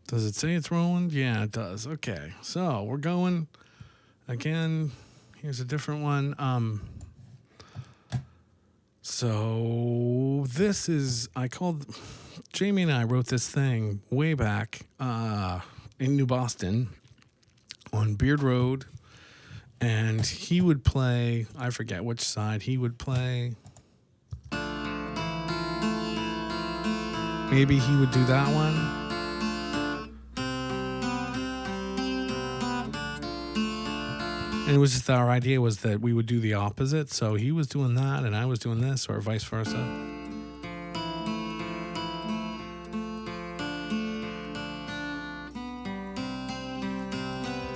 Does it say it's rolling? Yeah, it does. Okay. So we're going again. Here's a different one. So this is, I called, Jamie and I wrote this thing way back in New Boston on Beard Road. And he would play, I forget which side he would play. Maybe he would do that one. And it was just our idea was that we would do the opposite. So he was doing that and I was doing this, or vice versa.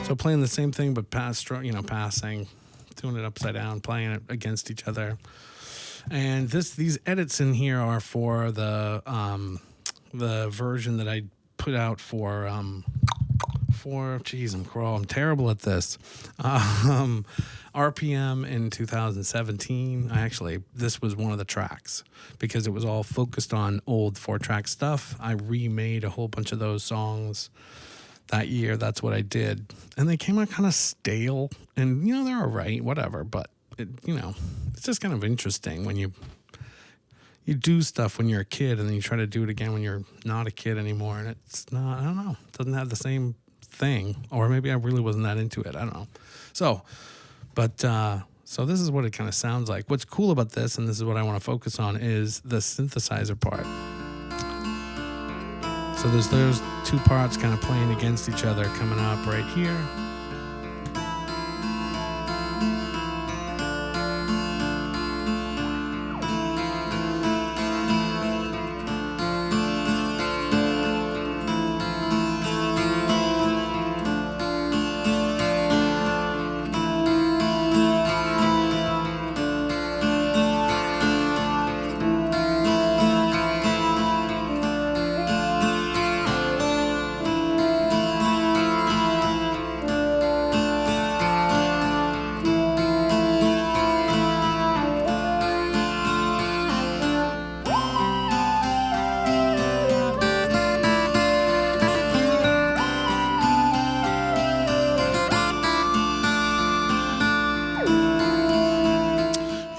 So playing the same thing, but passing, doing it upside down, playing it against each other. And these edits in here are for the version that I put out for I'm terrible at this. RPM in 2017. This was one of the tracks because it was all focused on old 4-track stuff. I remade a whole bunch of those songs that year. That's what I did. And they came out kind of stale and, they're all right, whatever. But, it's just kind of interesting when you do stuff when you're a kid and then you try to do it again when you're not a kid anymore. And it's not, I don't know, it doesn't have the same thing, or maybe I really wasn't that into it. I don't know. So this is what it kind of sounds like. What's cool about this, and this is what I want to focus on, is the synthesizer part. So there's those two parts kind of playing against each other coming up right here.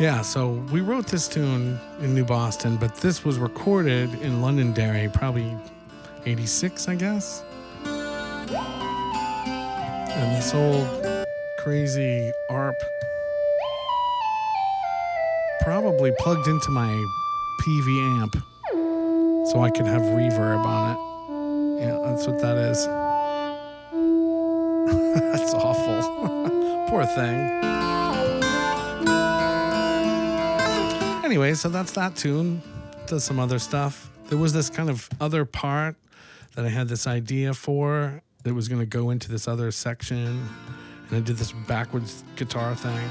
Yeah, so we wrote this tune in New Boston, but this was recorded in Londonderry, probably 86, I guess. And this old crazy ARP probably plugged into my PV amp so I could have reverb on it. Yeah, that's what that is. That's awful. Poor thing. Anyway, so that's that tune. Does some other stuff. There was this kind of other part that I had this idea for that was going to go into this other section, and I did this backwards guitar thing.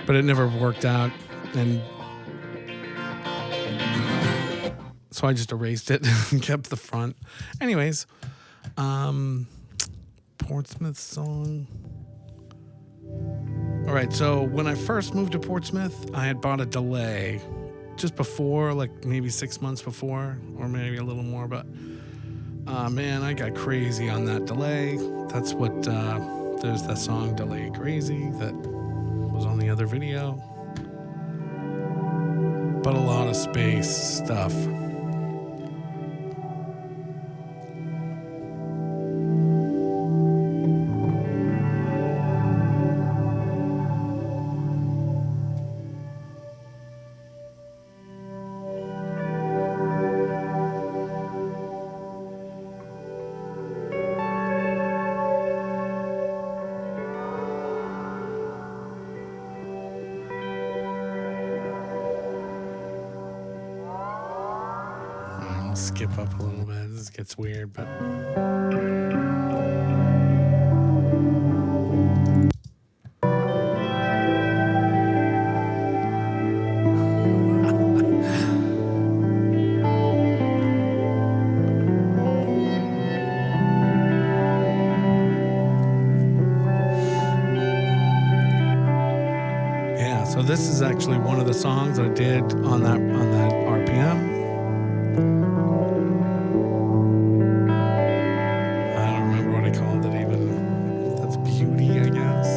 But it never worked out, and so I just erased it and kept the front. Anyways, Portsmouth song. All right, so when I first moved to Portsmouth, I had bought a delay just before, like maybe 6 months before, or maybe a little more, but man, I got crazy on that delay. That's what, there's that song Delay Crazy that was on the other video. But a lot of space stuff. Skip up a little bit. This gets weird, but So this is actually one of the songs I did on that RPM. I don't remember what I called it even. That's Beauty, I guess.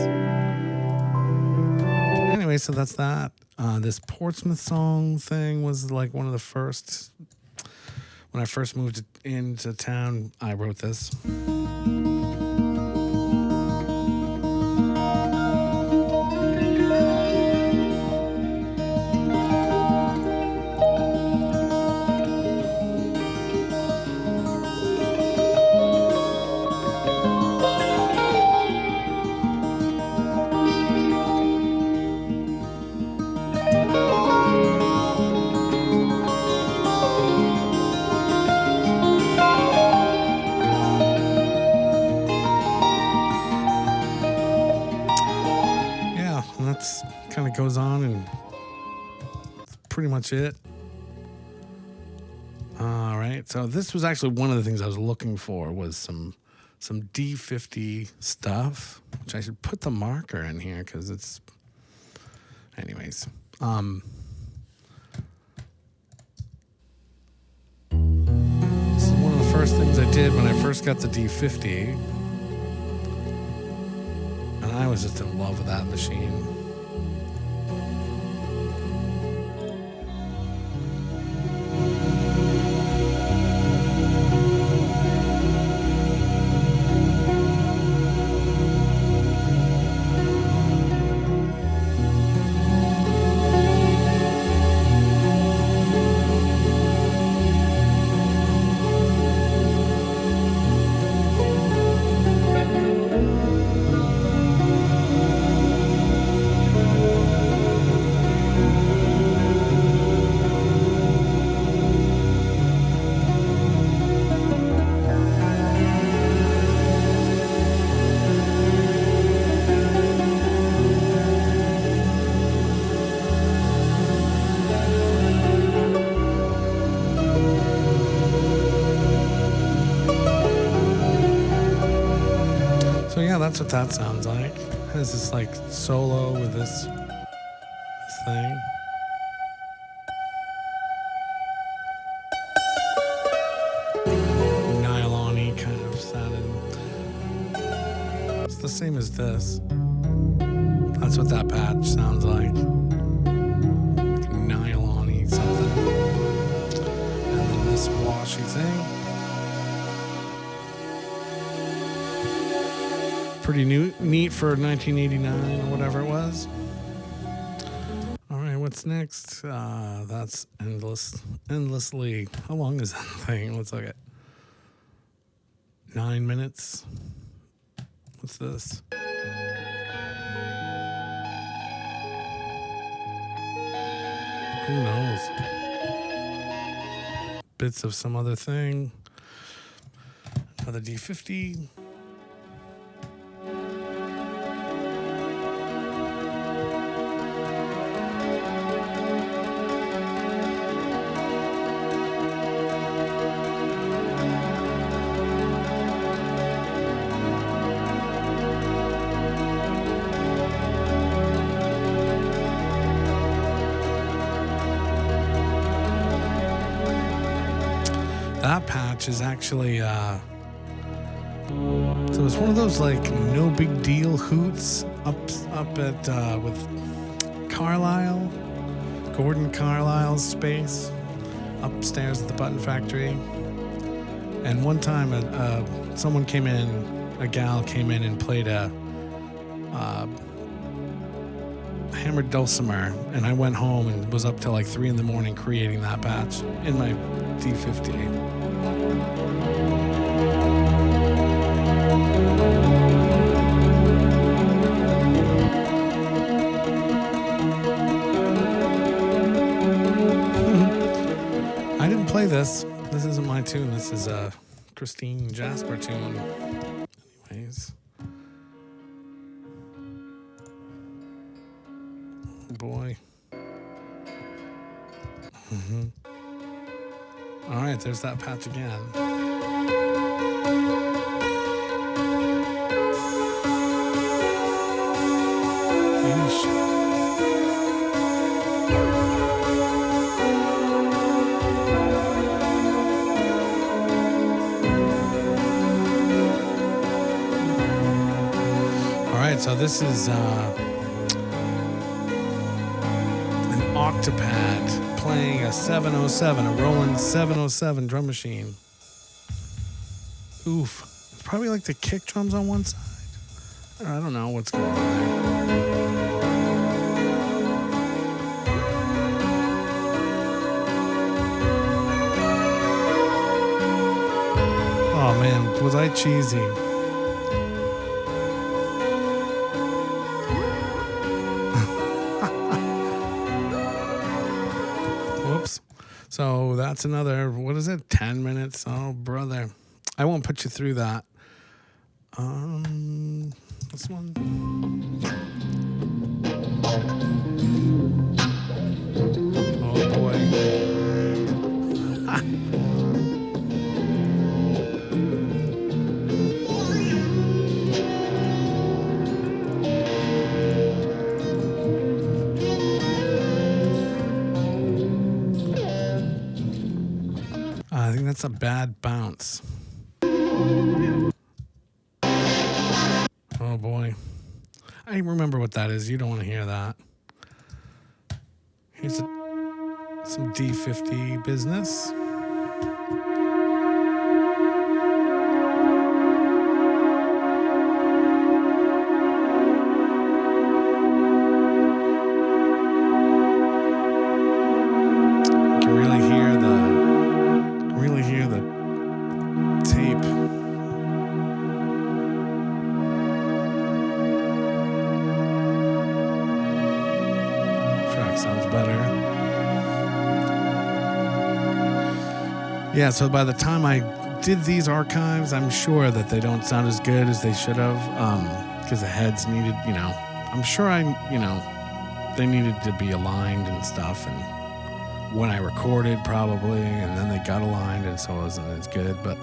Anyway, so that's that. This Portsmouth song thing was like one of the first. When I first moved into town, I wrote this. Kind of goes on, and that's pretty much it. All right, so this was actually one of the things I was looking for, was some D50 stuff, which I should put the marker in here because it's, anyways. This is one of the first things I did when I first got the D50, and I was just in love with that machine. So yeah, that's what that sounds like. It has this like solo with this thing. Nylon-y kind of sounding. It's the same as this. That's what that patch sounds like. Nylon-y something. And then this washy thing. Pretty neat for 1989 or whatever it was. All right, what's next? That's endlessly. How long is that thing? Let's look at 9 minutes. What's this? Who knows? Bits of some other thing. Another D50. That patch is actually, so it's one of those like no big deal hoots up at with Carlisle, Gordon Carlisle's space upstairs at the Button Factory. And one time, someone came in, a gal came in and played a hammered dulcimer, and I went home and was up till like 3 a.m. creating that patch in my D50. I didn't play this. This isn't my tune. This is a Christine Jasper tune. Anyways. Oh boy. All right, there's that patch again. Yeesh. right, so this is an Octopad playing a 707, a Roland 707 drum machine. Oof. It's probably like the kick drums on one side. I don't know what's going on there. Oh man, was I cheesy? Whoops. So that's another, what is it, 10 minutes? Oh, brother. I won't put you through that. This one. Oh, boy. I think that's a bad bounce. Oh boy. I remember what that is. You don't want to hear that. Here's some D50 business. You can really hear the tape. Track sounds better. Yeah, so by the time I did these archives, I'm sure that they don't sound as good as they should have, because the heads needed, I'm sure they needed to be aligned and stuff, and when I recorded probably, and then they got aligned, and so it wasn't as good, but...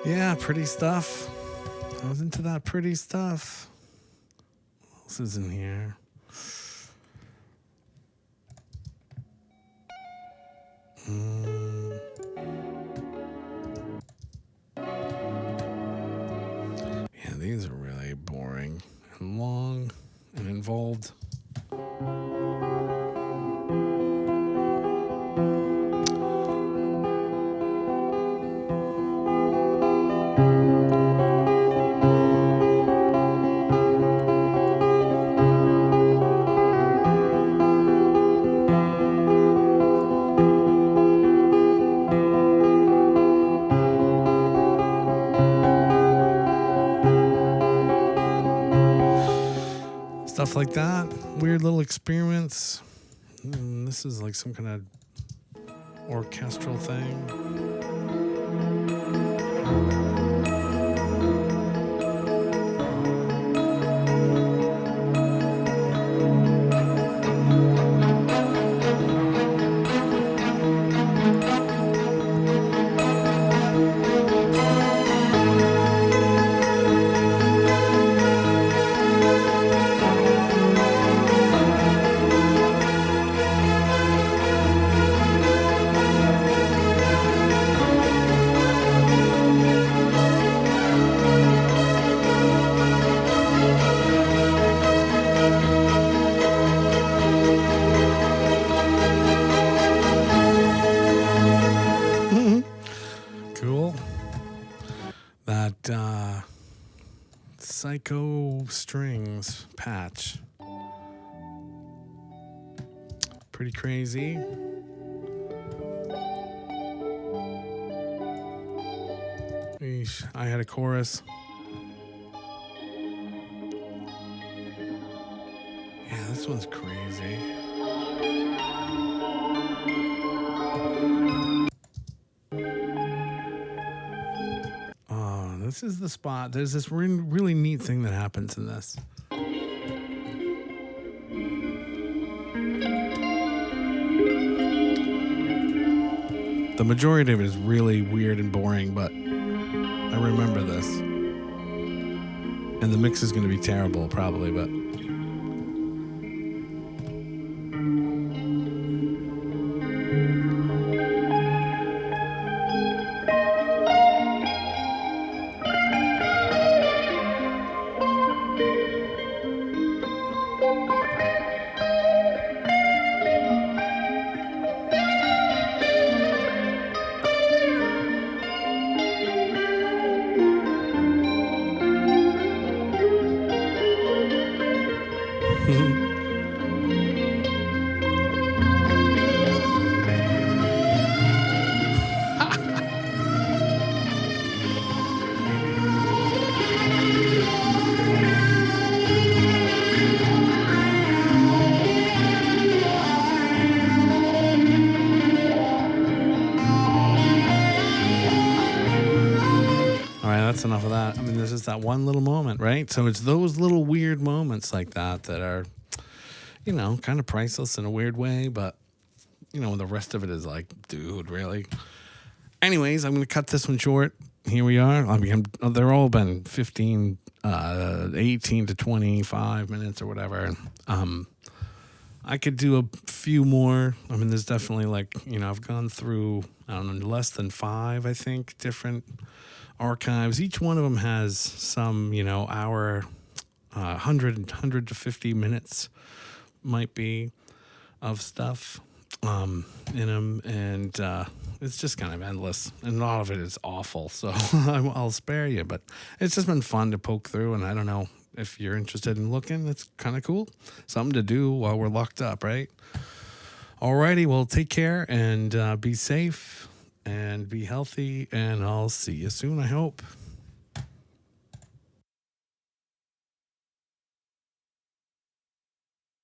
Yeah, pretty stuff. I was into that pretty stuff. What else is in here? Yeah, these are really boring and long and involved. Stuff like that. Weird little experiments. This is like some kind of orchestral thing. Cool. That Psycho Strings patch. Pretty crazy. Eesh, I had a chorus. Yeah, this one's crazy. Oh, this is the spot. There's this really neat thing that happens in this. The majority of it is really weird and boring, but I remember this. And the mix is going to be terrible, probably, but. All right, that's enough of that. I mean, there's just that one little moment, right? So it's those little weird moments like that that are, kind of priceless in a weird way, but, the rest of it is like, dude, really? Anyways, I'm going to cut this one short. Here we are. I mean, they're all been 15, 18 to 25 minutes or whatever. I could do a few more. I mean, there's definitely I've gone through, I don't know, less than 5, I think, different archives. Each one of them has some, hour, 100 to 50 minutes might be of stuff in them. And it's just kind of endless. And a lot of it is awful. So I'll spare you. But it's just been fun to poke through. And I don't know if you're interested in looking. It's kind of cool. Something to do while we're locked up, right? Alrighty, well, take care and be safe and be healthy. And I'll see you soon, I hope.